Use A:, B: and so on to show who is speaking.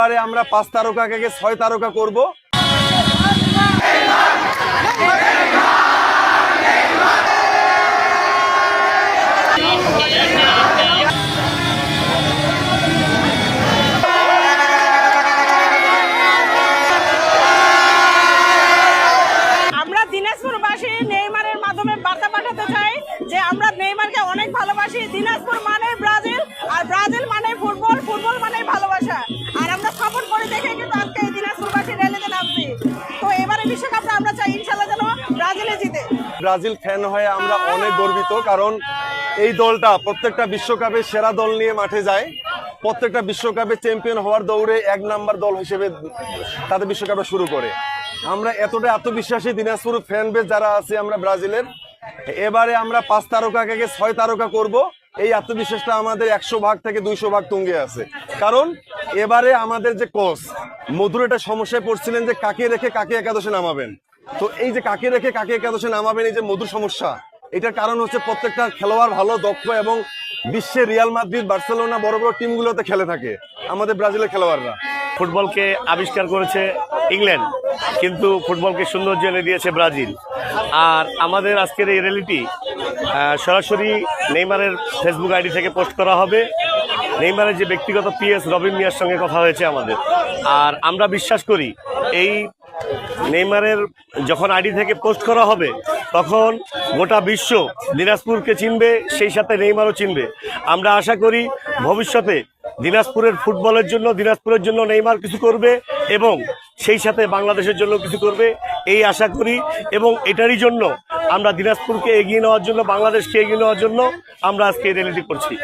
A: এবারে আমরা 5 তারকাকে 6 তারকা করব।
B: আমরা দিনাজপুরবাসী নেইমারের মাধ্যমে বার্তা পাঠাতে চাই যে আমরা নেইমারকে অনেক ভালোবাসি। দিনাজপুর মানে ব্রাজিল, আর ব্রাজিল মানে ফুটবল, ফুটবল মানে ভালোবাসা। আর আমরা সাপোর্ট করে দেখে কিন্তু আজকে এই দিনাজপুরবাসী র্যালিতে নামছি। তো এবারে বিশ্বকাপটা আমরা চাই ইনশাআল্লাহ যেন ব্রাজিলে জিতে।
A: ব্রাজিল ফ্যান হয়ে আমরা অনেক গর্বিত, কারণ এই দলটা প্রত্যেকটা বিশ্বকাপে সেরা দল নিয়ে মাঠে যায়। প্রত্যেকটা বিশ্বকাপে চ্যাম্পিয়ন হওয়ার দৌড়ে 1 নাম্বার দল হিসেবে তাদের বিশ্বকাপে শুরু করে। আমরা এতটা আত্মবিশ্বাসী দিনাজপুর ফ্যান বেস যারা আছে আমরা ব্রাজিলের, এবারে আমরা 5 তারকাকে 6 তারকা করব। এই আত্মবিশ্বাসটা আমাদের 100 ভাগ থেকে 200 ভাগ তুঙ্গে আছে। কারণ এবারে আমাদের যে কোচ মধুর একটা সমস্যায় পড়ছিলেন যে কাকে রেখে কাকে একাদশে নামাবেন। তো এই যে কাকে রেখে কাকে একাদশে নামাবেন, এই যে মধুর সমস্যা, এটার কারণ হচ্ছে প্রত্যেকটা খেলোয়াড় ভালো, দক্ষ এবং বিশ্বের রিয়াল মাদ্রিদ, বার্সেলোনা বড় বড় টিমগুলোতে খেলে থাকে আমাদের ব্রাজিলের খেলোয়াড়রা।
C: ফুটবলকে আবিষ্কার করেছে ইংল্যান্ড, কিন্তু ফুটবলকে সৌন্দর্য এনে দিয়েছে ব্রাজিল। আর আমাদের আজকের এই র্যালিটি সরাসরি নেইমারের ফেসবুক আইডি থেকে পোস্ট করা হবে। নেইমারের যে ব্যক্তিগত পিএস রবিন মিয়ার সঙ্গে কথা হয়েছে আমাদের। আর আমরা বিশ্বাস করি এই নেইমারের যখন আইডি থেকে পোস্ট করা হবে তখন গোটা বিশ্ব দিনাজপুরকে চিনবে, সেই সাথে নেইমারও চিনবে। আমরা আশা করি ভবিষ্যতে দিনাজপুরের ফুটবলের জন্য, দিনাজপুরের জন্য নেইমার কিছু করবে এবং সেই সাথে বাংলাদেশের জন্য কিছু করবে, এই আশা করি। এবং এটারই জন্য আমরা দিনাজপুরকে এগিয়ে নেওয়ার জন্য, বাংলাদেশকে এগিয়ে নেওয়ার জন্য আমরা আজকে এই র্যালিটি করছি।